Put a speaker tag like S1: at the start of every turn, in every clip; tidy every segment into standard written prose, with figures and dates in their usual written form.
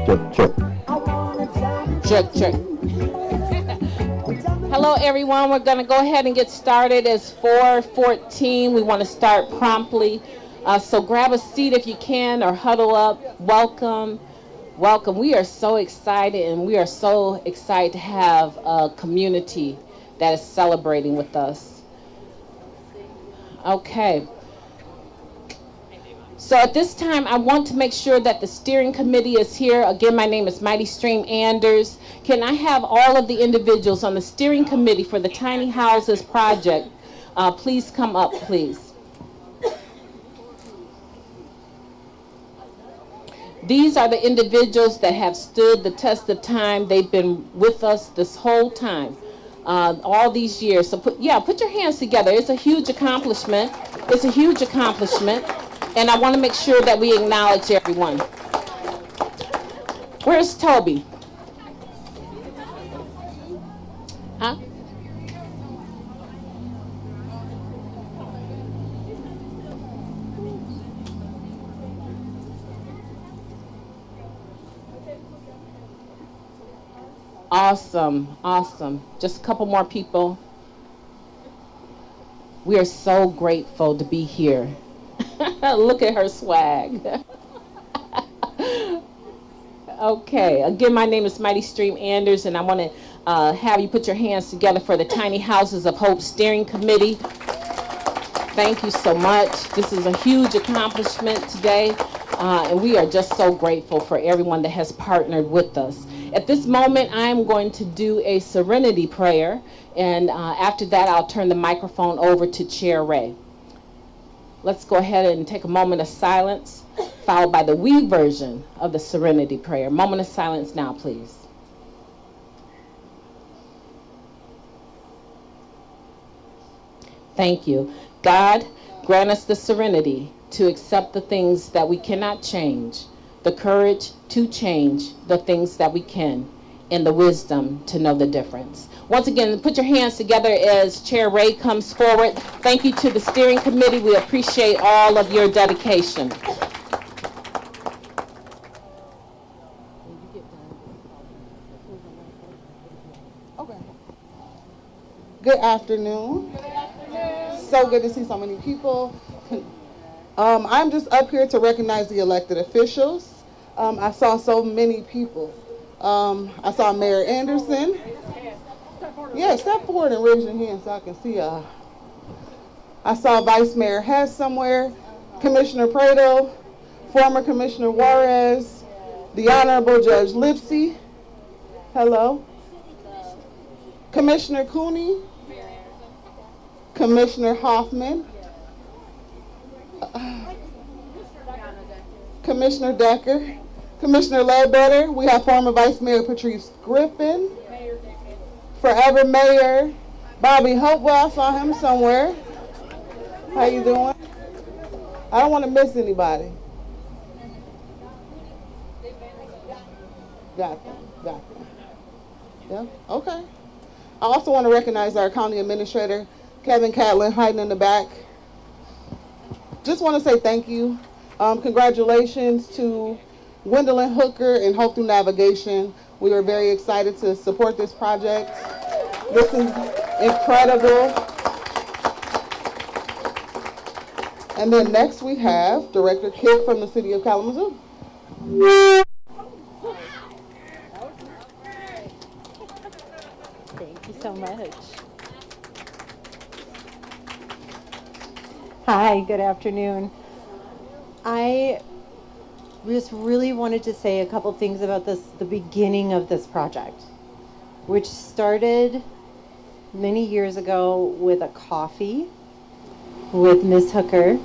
S1: Check.
S2: Check, check. Hello, everyone. We're going to go ahead and get started. It's 4:14. We want to start promptly. So grab a seat if you can or huddle up. Welcome. Welcome. We are so excited, and we are so excited to have a community that is celebrating with us. Okay. So at this time, I want to make sure that the steering committee is here. Again, my name is Mighty Stream Anders. Can I have all of the individuals on the steering committee for the Tiny Houses project, please come up, please. These are the individuals that have stood the test of time. They've been with us this whole time, all these years. So put your hands together. It's a huge accomplishment. It's a huge accomplishment. And I want to make sure that we acknowledge everyone. Where's Toby? Huh? Awesome, awesome. Just a couple more people. We are so grateful to be here. Look at her swag. Okay, again, my name is Mighty Stream Anders, and I want to have you put your hands together for the Tiny Houses of Hope Steering Committee. Thank you so much. This is a huge accomplishment today, and we are just so grateful for everyone that has partnered with us. At this moment, I'm going to do a serenity prayer, and after that, I'll turn the microphone over to Chair Ray. Let's go ahead and take a moment of silence, followed by the we version of the serenity prayer. Moment of silence now, please. Thank you. God, grant us the serenity to accept the things that we cannot change, the courage to change the things that we can, and the wisdom to know the difference. Once again, put your hands together as Chair Ray comes forward. Thank you to the steering committee. We appreciate all of your dedication.
S3: Okay. Good afternoon. Good afternoon. So good to see so many people. I'm just up here to recognize the elected officials. I saw so many people. I saw Mayor Anderson. Yeah, step forward and raise your hand so I can see. I saw Vice Mayor Hess somewhere, Commissioner Prado, former Commissioner Juarez, the Honorable Judge Lipsy. Hello. Commissioner Cooney, Commissioner Hoffman, Commissioner Decker, Commissioner Ledbetter. We have former Vice Mayor Patrice Griffin, forever Mayor Bobby Hopewell. I saw him somewhere. How you doing? I don't want to miss anybody. Got them. Yeah, okay. I also want to recognize our county administrator, Kevin Catlin, hiding in the back. Just want to say thank you. Congratulations to Gwendolyn Hooker and Hope Through Navigation. We are very excited to support this project. This is incredible. And then next we have Director Kidd from the City of Kalamazoo.
S4: Thank you so much. Hi, good afternoon. I just really wanted to say a couple things about the beginning of this project, which started many years ago with a coffee with Miss Hooker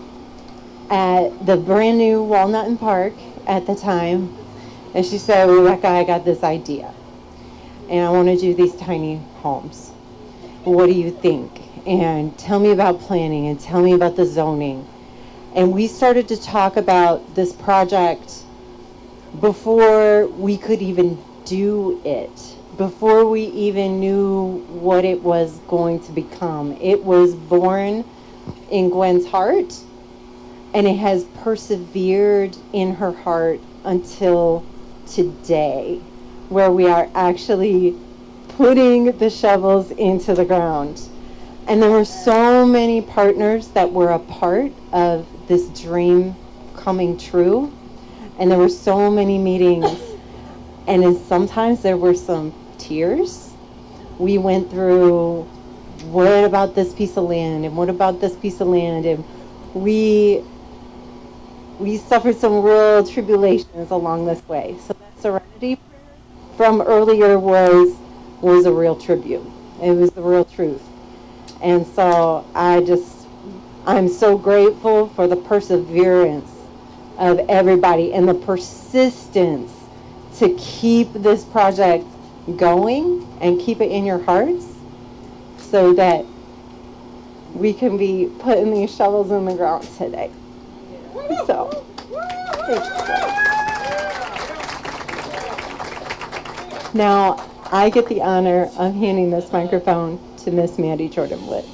S4: at the brand new Walnut and Park at the time. And she said, Rebecca, I got this idea. And I want to do these tiny homes. What do you think? And tell me about planning and tell me about the zoning. And we started to talk about this project before we could even do it, before we even knew what it was going to become. It was born in Gwen's heart, and it has persevered in her heart until today, where we are actually putting the shovels into the ground. And there were so many partners that were a part of this dream coming true. And there were so many meetings. And sometimes there were some tears. We went through, what about this piece of land? And what about this piece of land? And we suffered some real tribulations along this way. So that serenity from earlier was a real tribute. It was the real truth. And so I'm so grateful for the perseverance of everybody and the persistence to keep this project going and keep it in your hearts so that we can be putting these shovels in the ground today. So, thank you. Now, I get the honor of handing this microphone to Miss Mandy Jordan-Woods.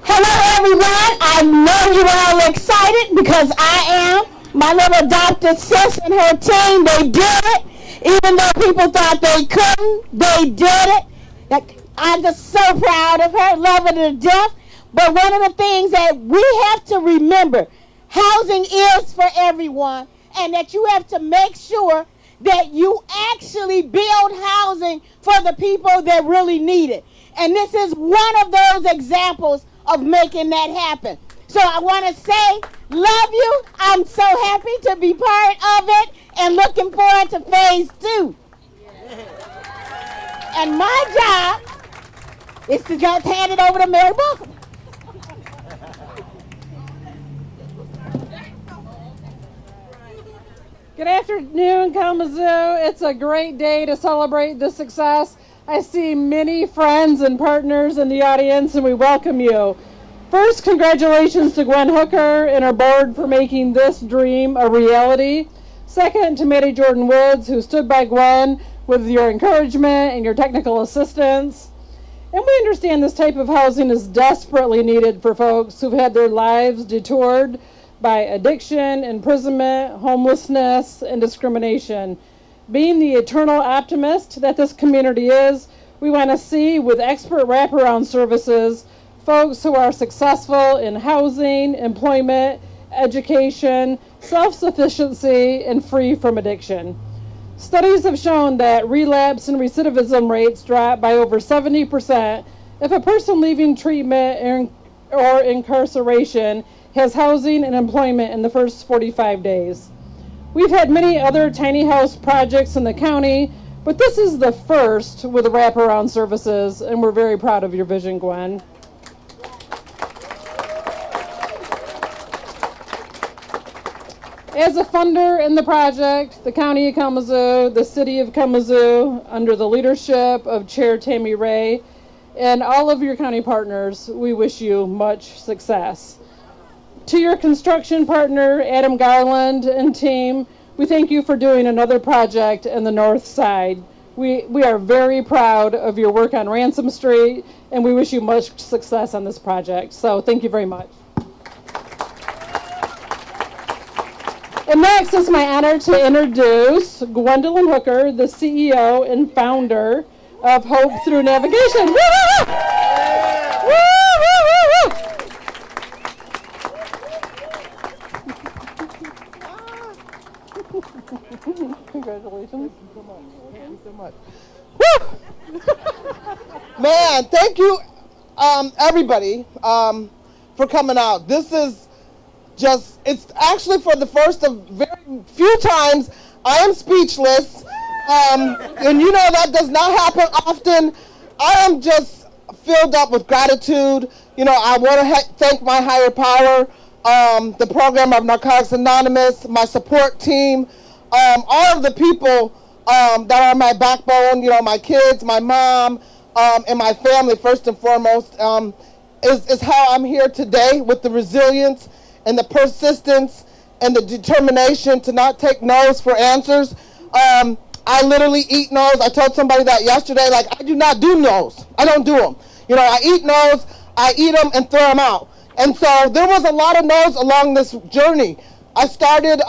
S1: Hello, everyone. I know you're all excited because I am. My little adopted sis and her team, they did it. Even though people thought they couldn't, they did it. I'm just so proud of her, love her to death. But one of the things that we have to remember, housing is for everyone, and that you have to make sure that you actually build housing for the people that really need it. And this is one of those examples of making that happen. So I want to say, love you. I'm so happy to be part of it and looking forward to phase 2. And my job is to just hand it over to Mary Buckle.
S5: Good afternoon, Kalamazoo. It's a great day to celebrate this success. I see many friends and partners in the audience, and we welcome you. First, congratulations to Gwen Hooker and her board for making this dream a reality. Second, to Maddie Jordan-Woods, who stood by Gwen with your encouragement and your technical assistance. And we understand this type of housing is desperately needed for folks who've had their lives detoured by addiction, imprisonment, homelessness, and discrimination. Being the eternal optimist that this community is, we want to see with expert wraparound services folks who are successful in housing, employment, education, self-sufficiency, and free from addiction. Studies have shown that relapse and recidivism rates drop by over 70% if a person leaving treatment or incarceration has housing and employment in the first 45 days. We've had many other tiny house projects in the county, but this is the first with the wraparound services, and we're very proud of your vision, Gwen. As a funder in the project, the County of Kalamazoo, the City of Kalamazoo, under the leadership of Chair Tammy Ray, and all of your county partners, we wish you much success. To your construction partner, Adam Garland and team, we thank you for doing another project in the north side. We are very proud of your work on Ransom Street, and we wish you much success on this project. So thank you very much. And next, it's my honor to introduce Gwendolyn Hooker, the CEO and founder of Hope Through Navigation. Woo! Woo! Woo! Woo! Congratulations.
S3: Thank you so much. Woo! Man, thank you, everybody, for coming out. This is just, it's actually for the first of very few times I am speechless. And you know that does not happen often. I am just filled up with gratitude. You know, I want to thank my higher power, the program of Narcotics Anonymous, my support team, all of the people that are my backbone, you know, my kids, my mom, and my family, first and foremost, is how I'm here today, with the resilience and the persistence and the determination to not take no's for answers. I literally eat no's. I told somebody that yesterday, like, I do not do no's. I don't do them. You know, I eat no's, I eat them and throw them out. And so there was a lot of no's along this journey. I started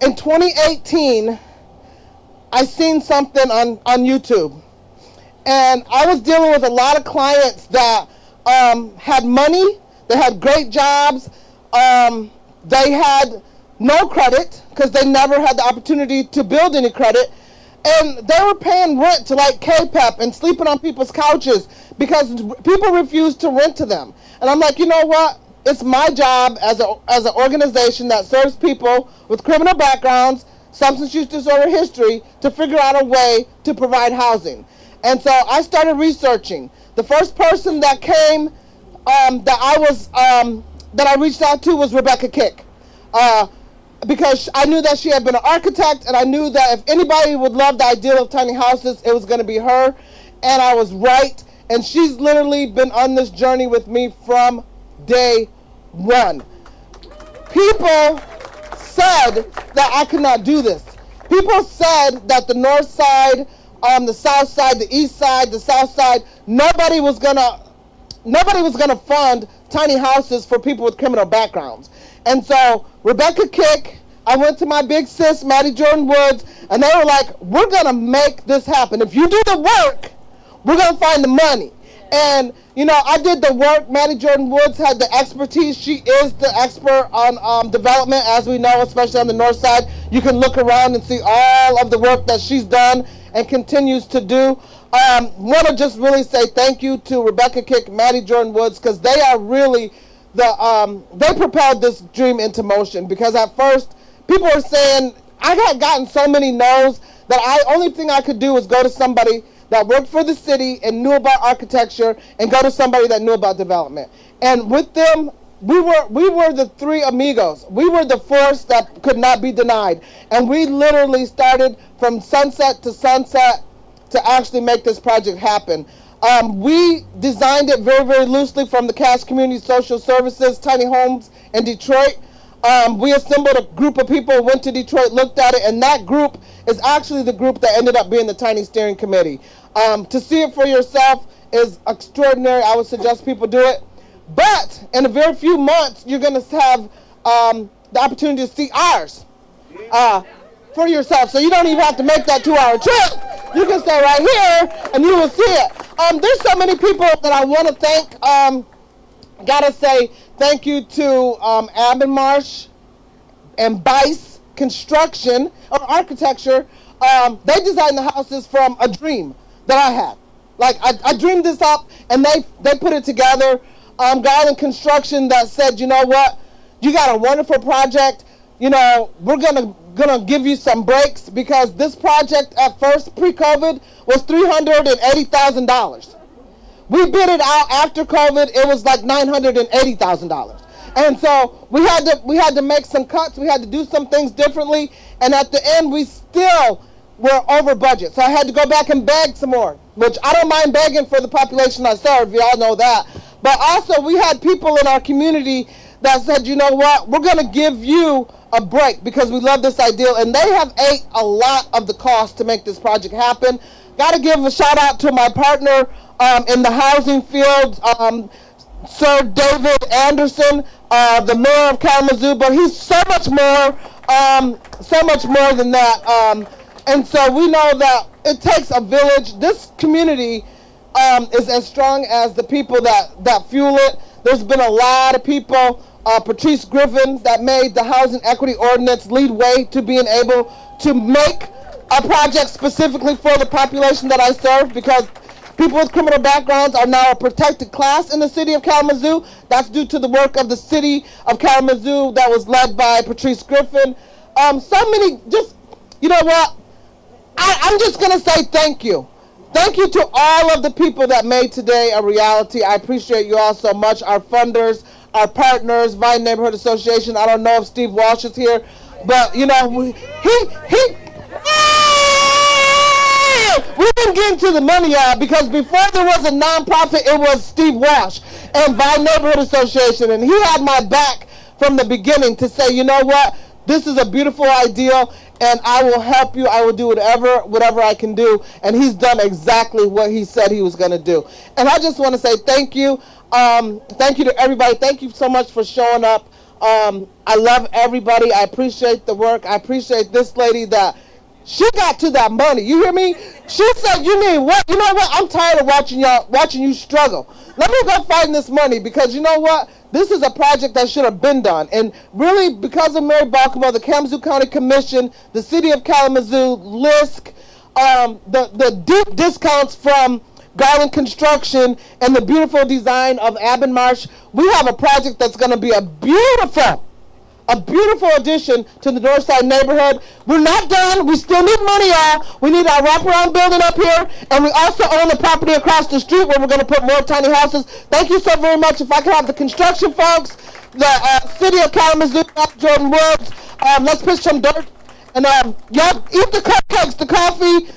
S3: in 2018. I seen something on YouTube, and I was dealing with a lot of clients that had money, they had great jobs, they had no credit because they never had the opportunity to build any credit, and they were paying rent to like K-PEP and sleeping on people's couches because people refused to rent to them. And I'm like, you know what? It's my job as an organization that serves people with criminal backgrounds, substance use disorder history, to figure out a way to provide housing. And so I started researching. The first person that came that I reached out to was Rebecca Kick. Because I knew that she had been an architect, and I knew that if anybody would love the idea of tiny houses, it was going to be her. And I was right. And she's literally been on this journey with me from day one. People said that I could not do this. People said that the north side, the south side, the east side, the south side, nobody was gonna fund tiny houses for people with criminal backgrounds. And so Rebecca Kick, I went to my big sis, Maddie Jordan Woods, and they were like, we're gonna make this happen. If you do the work, we're gonna find the money. And you know, I did the work. Maddie Jordan Woods had the expertise. She is the expert on development, as we know, especially on the north side. You can look around and see all of the work that she's done and continues to do. Want to just really say thank you to Rebecca Kick, Maddie Jordan Woods, because they are really they propelled this dream into motion. Because at first, people were saying, I had gotten so many no's that only thing I could do was go to somebody that worked for the city and knew about architecture, and go to somebody that knew about development. And with them, we were the three amigos. We were the force that could not be denied. And we literally started from sunset to sunset to actually make this project happen. We designed it very, very loosely from the Cash Community Social Services Tiny Homes in Detroit. We assembled a group of people, went to Detroit, looked at it, and that group is actually the group that ended up being the Tiny Steering Committee. To see it for yourself is extraordinary. I would suggest people do it. But in a very few months, you're going to have the opportunity to see ours for yourself. So you don't even have to make that 2-hour trip. You can stay right here and you will see it. There's so many people that I want to thank. Gotta say thank you to Abin Marsh and Bice Construction or Architecture. They designed the houses from a dream that I had. Like I dreamed this up, and they put it together. Garland Construction that said, you know what, you got a wonderful project. You know, we're gonna give you some breaks, because this project at first pre-COVID was $380,000. We bid it out after COVID. It was like $980,000. And so we had to make some cuts. We had to do some things differently. And at the end, we still were over budget. So I had to go back and beg some more, which I don't mind begging for the population I serve. You all know that. But also we had people in our community that said, you know what, we're going to give you a break because we love this ideal. And they have ate a lot of the cost to make this project happen. Got to give a shout out to my partner in the housing field, Sir David Anderson, the mayor of Kalamazoo, but he's so much more than that. And so we know that it takes a village. This community is as strong as the people that fuel it. There's been a lot of people, Patrice Griffin, that made the housing equity ordinance lead way to being able to make a project specifically for the population that I serve, because people with criminal backgrounds are now a protected class in the city of Kalamazoo. That's due to the work of the city of Kalamazoo that was led by Patrice Griffin. So many, just, you know what? I'm just going to say thank you. Thank you to all of the people that made today a reality. I appreciate you all so much. Our funders, our partners, Vine Neighborhood Association. I don't know if Steve Walsh is here, but, you know, we've been getting to the money, y'all, because before there was a nonprofit, it was Steve Walsh and Vine Neighborhood Association, and he had my back from the beginning to say, you know what, this is a beautiful idea, and I will help you. I will do whatever I can do, and he's done exactly what he said he was going to do. And I just want to say thank you. Thank you to everybody. Thank you so much for showing up. I love everybody. I appreciate the work. I appreciate this lady that she got to that money. You hear me? She said, you mean what? You know what? I'm tired of watching you struggle. Let me go find this money, because you know what? This is a project that should have been done. And really, because of Mary Balcamo, the Kalamazoo County Commission, the City of Kalamazoo, LISC, the deep discounts from Garland Construction, and the beautiful design of Aben Marsh, we have a project that's going to be a beautiful addition to the Northside neighborhood. We're not done. We still need money, y'all. We need our wraparound building up here, and we also own the property across the street where we're going to put more tiny houses. Thank you so very much. If I could have the construction folks, the City of Kalamazoo, Jordan Woods, let's push some dirt. And y'all eat the cupcakes, the coffee.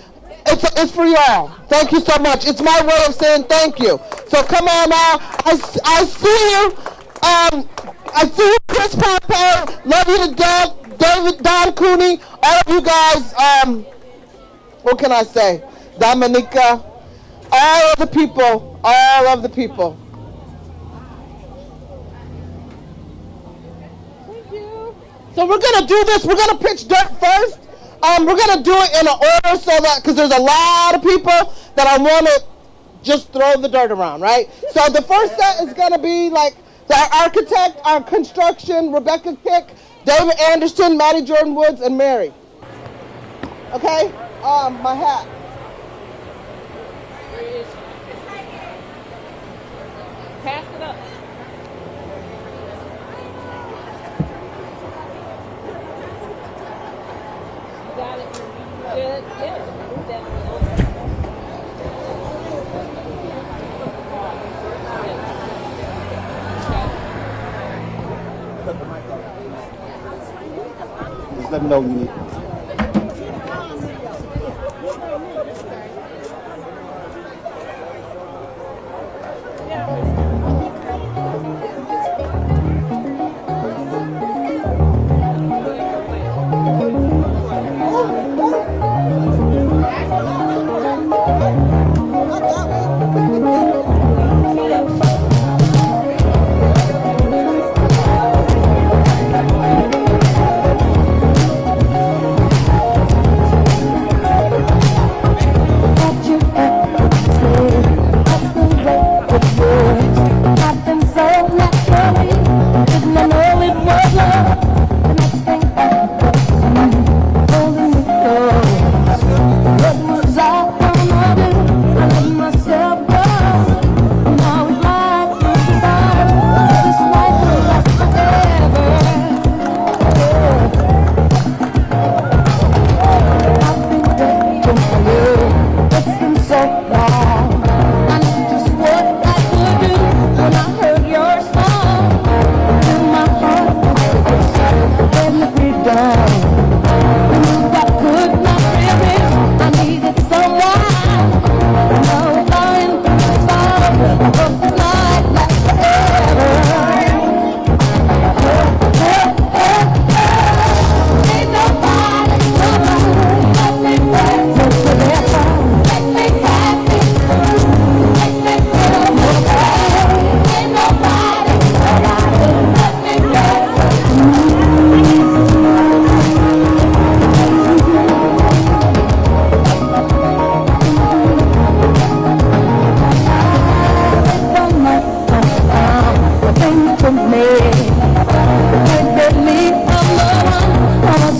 S3: It's for y'all. Thank you so much. It's my way of saying thank you. So come on now. I see you. I see you, Chris Pompeo. Love you to death. David, Don Cooney, all of you guys. What can I say? Dominica, all of the people.
S5: Thank you.
S3: So we're gonna do this. We're gonna pitch dirt first. We're gonna do it in an order, so that, because there's a lot of people that I want to just throw the dirt around, right? So the first set is gonna be like our architect, our construction, Rebecca Kick, David Anderson, Maddie Jordan Woods, and Mary. Okay? My hat.
S2: Pass it up. Got it. Good. Yeah, just move that one over.
S6: Just let me know when you need.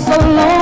S1: So long.